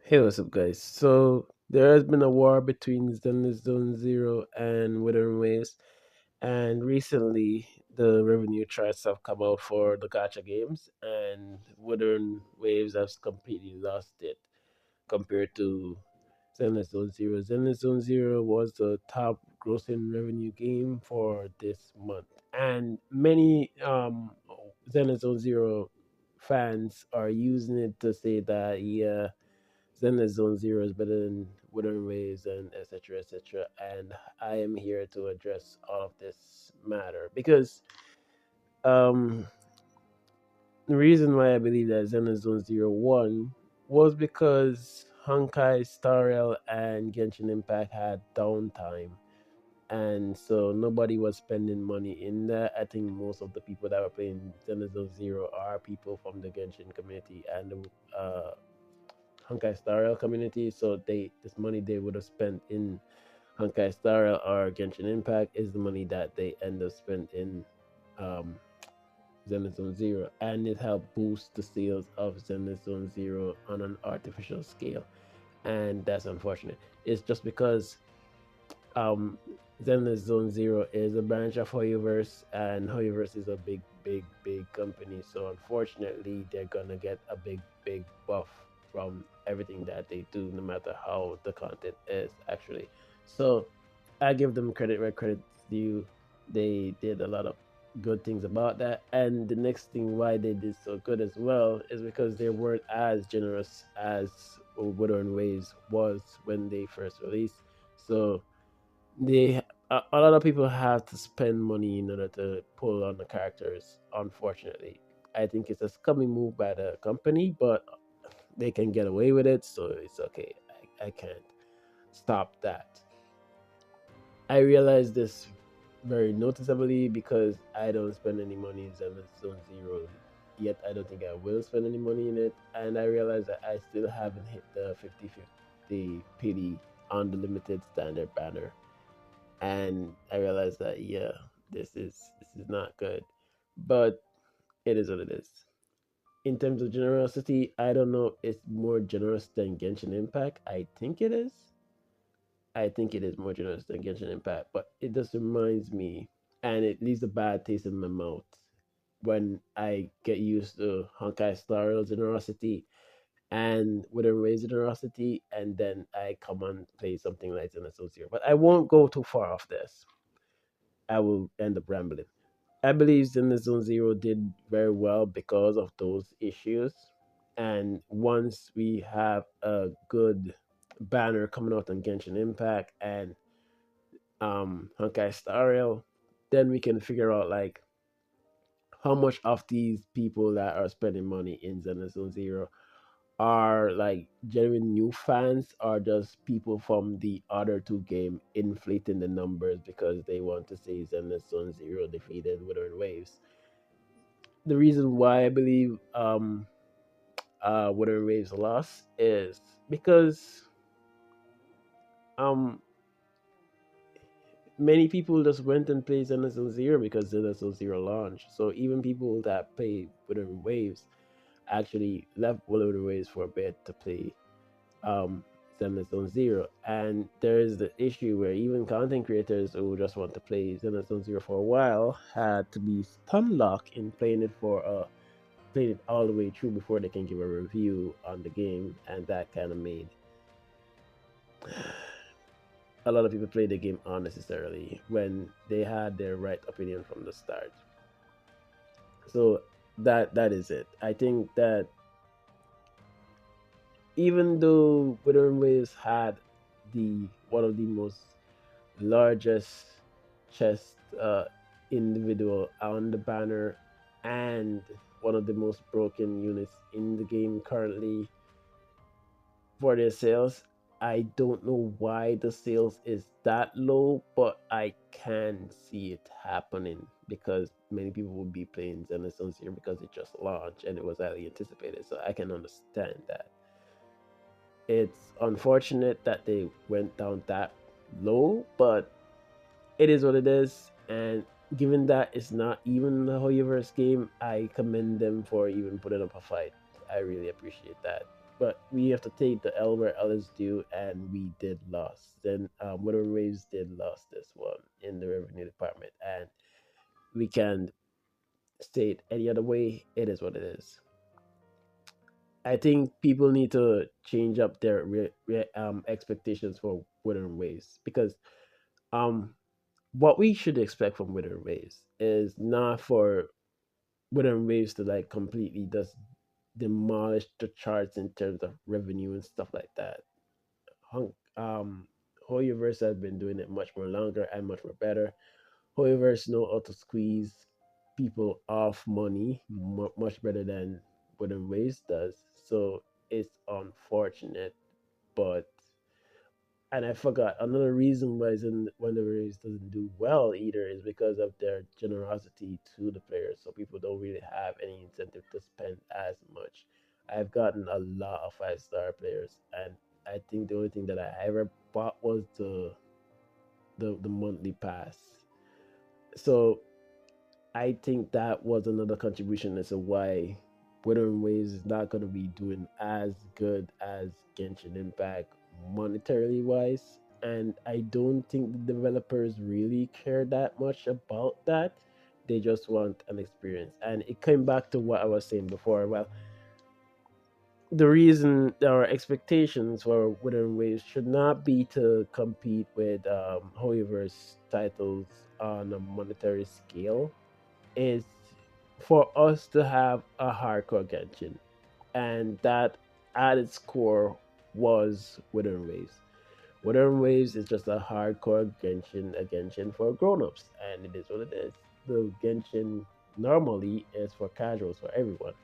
Hey, what's up, guys? So there has been a war between Zenless Zone Zero and Wuthering Waves, and recently the revenue charts have come out for the gacha games, and Wuthering Waves has completely lost it compared to Zenless Zone Zero. Zenless Zone Zero was the top grossing revenue game for this month, and many Zenless Zone Zero fans are using it to say that yeah, Zenless Zone Zero is better than Wuthering Waves and etc. etc. And I am here to address all of this matter because um the reason why I believe that Zenless Zone Zero won was because Honkai, Star Rail, and Genshin Impact had downtime. And so nobody was spending money in that. I think most of the people that were playing Zenless Zone Zero are people from the Genshin community and the Honkai Star Rail community. So this money they would have spent in Honkai Star Rail or Genshin Impact is the money that they end up spent in um, Zenless Zone Zero, and it helped boost the sales of Zenless Zone Zero on an artificial scale, and that's unfortunate. It's just because um, Zenless Zone Zero is a branch of Hoyoverse, and Hoyoverse is a big company. So unfortunately, they're gonna get a big buff from everything that they do, no matter how the content is actually. So I give them credit where credit's due. They did a lot of good things about that, and the next thing why they did so good as well is because they weren't as generous as Wuthering Waves was when they first released. So they a lot of people have to spend money in order to pull on the characters. Unfortunately, I think it's a scummy move by the company, but they can get away with it, so it's okay. I can't stop that. I realize this very noticeably because I don't spend any money in Zone Zero. Yet I don't think I will spend any money in it, and I realize that I still haven't hit the 50-50 pity on the limited standard banner, and I realized that yeah, this is not good, but it is what it is. In terms of generosity, I don't know. If it's more generous than Genshin Impact. I think it is. I think it is more generous than Genshin Impact, but it just reminds me, and it leaves a bad taste in my mouth when I get used to Honkai Star Rail's generosity and with a raised generosity, and then I come and play something like an associate. But I won't go too far off this. I will end up rambling. I believe Zenless Zone Zero did very well because of those issues. And once we have a good banner coming out on Genshin Impact and Honkai Star Rail, then we can figure out like how much of these people that are spending money in Zenless Zone Zero are like genuine new fans or just people from the other two game inflating the numbers because they want to say Zenless Zone Zero defeated Wuthering Waves. The reason why I believe Wuthering Waves lost is because um many people just went and played Zenless Zone Zero because Zenless Zone Zero launched. So even people that play Wuthering Waves actually left Wuthering Waves for a bit to play um, Zenless Zone Zero. And there is the issue where even content creators who just want to play Zenless Zone Zero for a while had to be stun locked in playing it all the way through before they can give a review on the game, and that kind of made a lot of people play the game unnecessarily when they had their right opinion from the start. So that is it. I think that even though Wuthering Waves had the one of the most largest chest individual on the banner and one of the most broken units in the game currently for their sales. I don't know why the sales is that low, but I can see it happening because many people will be playing Zenless here because it just launched and it was highly anticipated. So I can understand that. It's unfortunate that they went down that low, but it is what it is. And given that it's not even the Hoyoverse game, I commend them for even putting up a fight. I really appreciate that. but we have to take the L where L is due, and we did lost. Then Wuthering Waves did lost this one in the revenue department, and we can state any other way. It is what it is. I think people need to change up their expectations for Wuthering Waves, because um what we should expect from Wuthering Waves is not for Wuthering Waves to like completely just demolish the charts in terms of revenue and stuff like that. Hunk, Hoyoverse has been doing it much more longer and much more better. Hoyoverse know how to squeeze people off money much better than Wuthering Waves does. So it's unfortunate, but and I forgot another reason why when the Rays doesn't do well either is because of their generosity to the players. So people don't really have any incentive to spend as much. I've gotten a lot of 5-star players, and I think the only thing that I ever bought was the monthly pass. So I think that was another contribution as to why Wuthering Waves is not going to be doing as good as Genshin Impact monetarily wise. And I don't think the developers really care that much about that. They just want an experience. And it came back to what I was saying before. Well, the reason our expectations for Wuthering Waves should not be to compete with Hoyoverse titles on a monetary scale is for us to have a hardcore Genshin, and that at its core was Wuthering Waves. Wuthering Waves is just a hardcore Genshin, a Genshin for grown-ups, and it is what it is. The Genshin normally is for casuals, for everyone.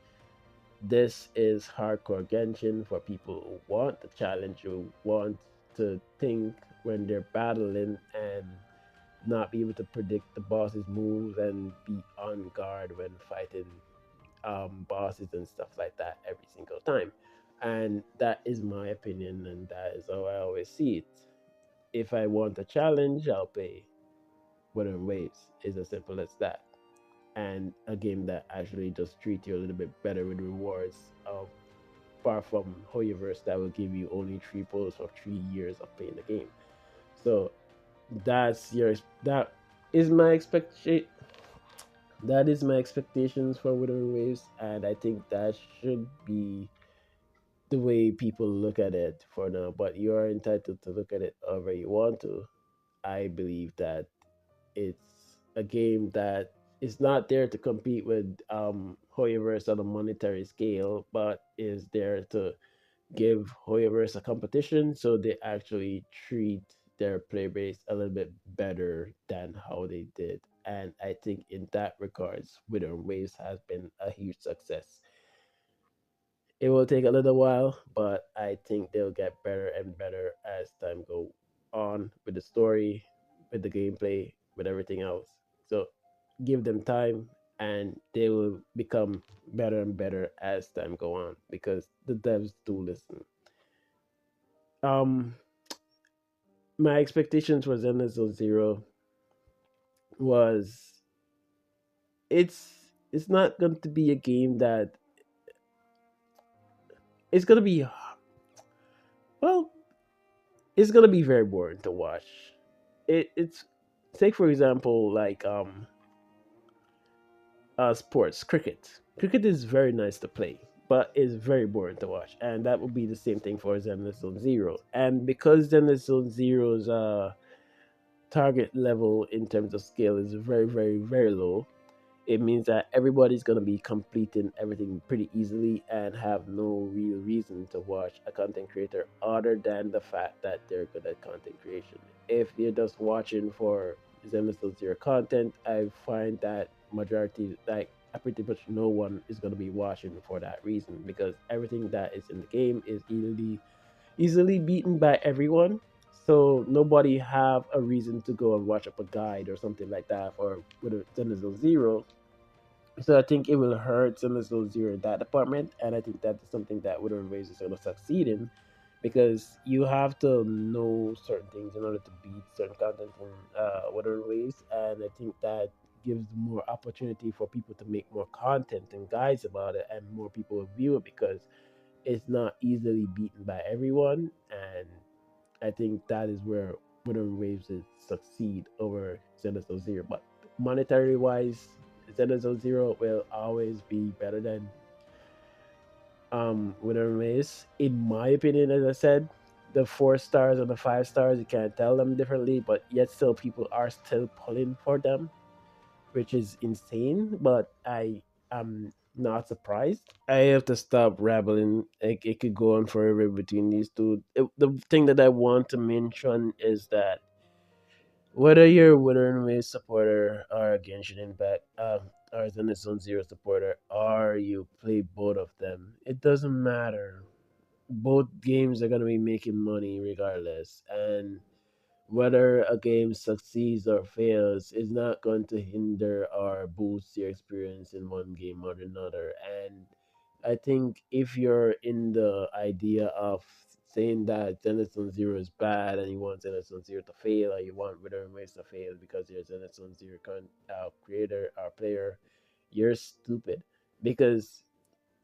This is hardcore Genshin for people who want the challenge, who want to think when they're battling and not be able to predict the boss's moves and be on guard when fighting bosses and stuff like that every single time. And that is my opinion, and that is how I always see it. If I want a challenge, I'll pay Wuthering Waves. It's as simple as that. And a game that actually just treats you a little bit better with rewards far from Hoyoverse that will give you only 3 pulls for 3 years of playing the game. So that is my expectation. That is my expectations for Wuthering Waves, and I think that should be the way people look at it for now. But you are entitled to look at it however you want to. I believe that it's a game that is not there to compete with Hoyoverse on a monetary scale, but is there to give Hoyoverse a competition so they actually treat their player base a little bit better than how they did. And I think in that regards, Withering Waves has been a huge success. It will take a little while, but I think they'll get better and better as time go on with the story, with the gameplay, with everything else. So give them time and they will become better and better as time go on because the devs do listen. Um my expectations for Zenless Zero was it's not going to be a game that it's going to be well it's going to be very boring to watch. It's take for example like sports cricket. Cricket is very nice to play, but it's very boring to watch, and that would be the same thing for Zenless Zone Zero. And because Zenless Zone Zero's target level in terms of skill is very, very, very low, it means that everybody's going to be completing everything pretty easily and have no real reason to watch a content creator other than the fact that they're good at content creation. If you're just watching for Zenless Zero content, I find that majority, like pretty much no one is going to be watching for that reason because everything that is in the game is easily beaten by everyone. So nobody have a reason to go and watch up a guide or something like that for with a Zenless Zero. So I think it will hurt Zenless Zero in that department, and I think that is something that Wuthering Waves is going to succeed in because you have to know certain things in order to beat certain content in Wuthering Waves, and I think that gives more opportunity for people to make more content and guides about it, and more people will view it because it's not easily beaten by everyone, and I think that is where Wuthering Waves is succeed over Zenless Zero. But monetary wise, Zenless Zero will always be better than Wuthering Waves. In my opinion, as I said, the 4 stars and the 5 stars, you can't tell them differently, but yet still people are still pulling for them, which is insane. But I am not surprised. I have to stop rambling. It could go on forever between these two. The thing that I want to mention is that whether you're a Wuthering Waves supporter or a Genshin Impact, or Zenith Zone Zero supporter, or you play both of them, it doesn't matter. Both games are gonna be making money regardless, and whether a game succeeds or fails is not going to hinder or boost your experience in one game or another. And I think if you're in the idea of saying that Zenithzone Zero is bad and you want Zenithzone Zero to fail, or you want Withering Waves to fail because you're Zenithzone Zero creator or player, you're stupid. Because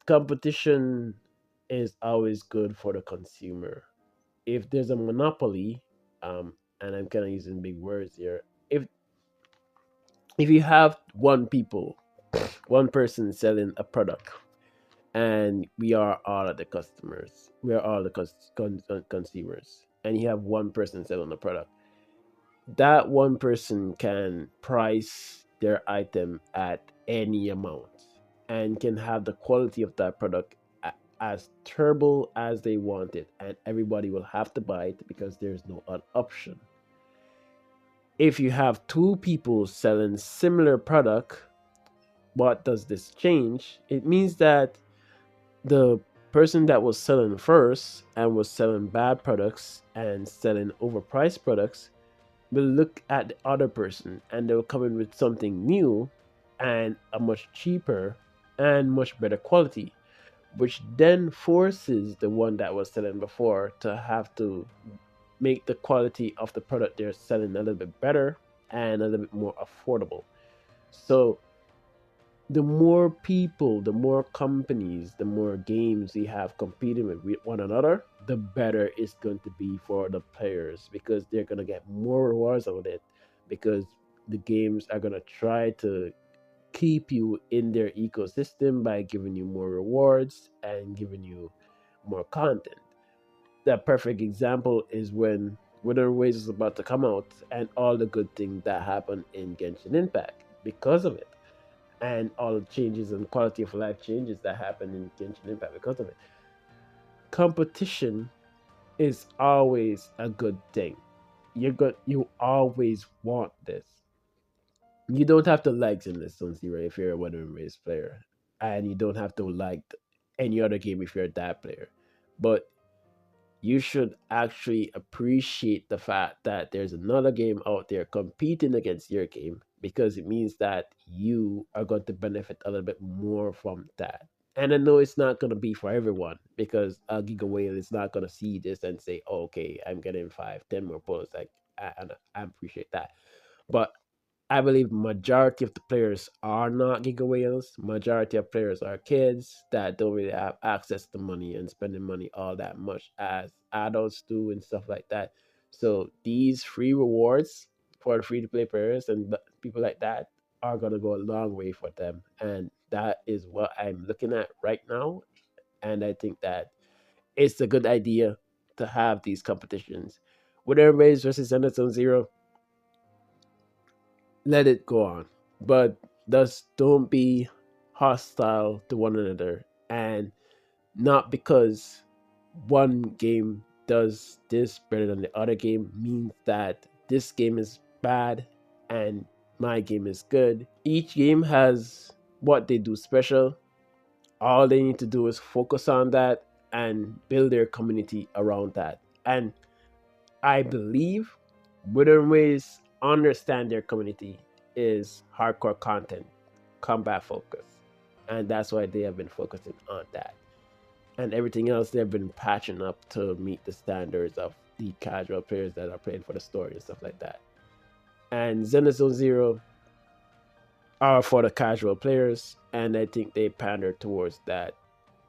competition is always good for the consumer. If there's a monopoly, and I'm kind of using big words here. If you have one person selling a product, and we are all the customers, we are all the consumers, and you have one person selling the product, that one person can price their item at any amount and can have the quality of that product as terrible as they want it, and everybody will have to buy it because there's no other option. If you have two people selling similar product, what does this change? It means that the person that was selling first and was selling bad products and selling overpriced products will look at the other person and they'll come in with something new and a much cheaper and much better quality, which then forces the one that was selling before to have to make the quality of the product they're selling a little bit better and a little bit more affordable. So the more people, the more companies, the more games we have competing with one another, the better it's going to be for the players because they're going to get more rewards out of it because the games are going to try to keep you in their ecosystem by giving you more rewards and giving you more content. That perfect example is when Winter Ways is about to come out and all the good things that happen in Genshin Impact because of it, and all the changes and quality of life changes that happen in Genshin Impact because of it. Competition is always a good thing. You always want this. You don't have to like Zenless on Zero if you're a Wuthering Waves player, and you don't have to like any other game if you're that player. But you should actually appreciate the fact that there's another game out there competing against your game because it means that you are going to benefit a little bit more from that. And I know it's not going to be for everyone because a Giga Whale is not going to see this and say, oh, okay, I'm getting 5, 10 more points. Like, I appreciate that. But I believe majority of the players are not giga whales. Majority of players are kids that don't really have access to money and spending money all that much as adults do and stuff like that. So these free rewards for the free to play players and people like that are gonna go a long way for them, and that is what I'm looking at right now. And I think that it's a good idea to have these competitions. With Everybody's versus Anderson Zero, let it go on. But thus don't be hostile to one another. And not because one game does this better than the other game means that this game is bad and my game is good. Each game has what they do special. All they need to do is focus on that and build their community around that. And I believe Withering Ways understand their community is hardcore content, combat focus. And that's why they have been focusing on that. And everything else they've been patching up to meet the standards of the casual players that are playing for the story and stuff like that. And Zenith Zero are for the casual players, and I think they pander towards that.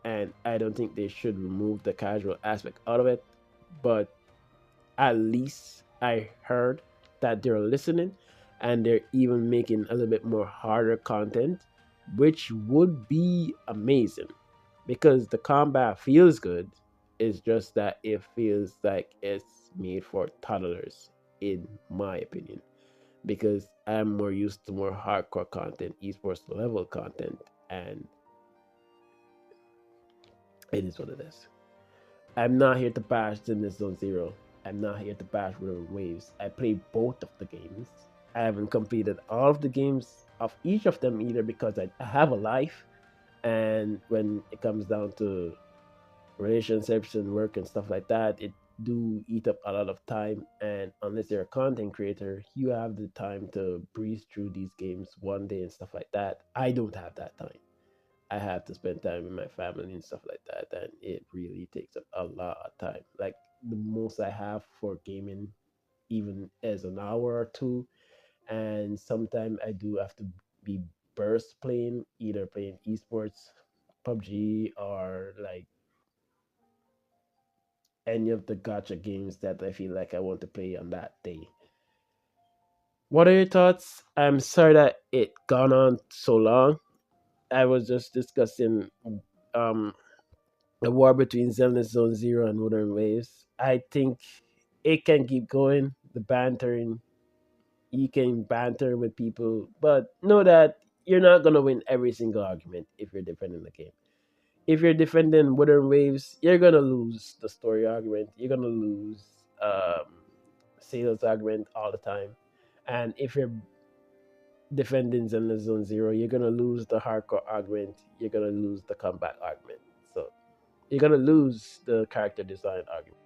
and I don't think they should remove the casual aspect out of it. But at least I heard that they're listening and they're even making a little bit more harder content, which would be amazing because the combat feels good. It's just that it feels like it's made for toddlers, in my opinion, because I'm more used to more hardcore content, esports level content, and it is what it is. I'm not here to bash Zenless Zone Zero. I'm not here to bash Wuthering Waves. I play both of the games. I haven't completed all of the games of each of them either because I have a life, and when it comes down to relationships and work and stuff like that, it do eat up a lot of time. And unless you're a content creator, you have the time to breeze through these games one day and stuff like that. I don't have that time. I have to spend time with my family and stuff like that, and it really takes up a lot of time. Like the most I have for gaming, even as an hour or two, and sometimes I do have to be burst playing, either playing esports, PUBG, or like any of the gotcha games that I feel like I want to play on that day. What are your thoughts? I'm sorry that it gone on so long. I was just discussing um the war between Zenless Zone Zero and Wuthering Waves. I think it can keep going. The bantering, you can banter with people, but know that you're not gonna win every single argument if you're defending the game. If you're defending Wuthering Waves, you're gonna lose the story argument. You're gonna lose sales argument all the time. And if you're defending Zenless Zone Zero, you're gonna lose the hardcore argument. You're gonna lose the combat argument. So you're gonna lose the character design argument.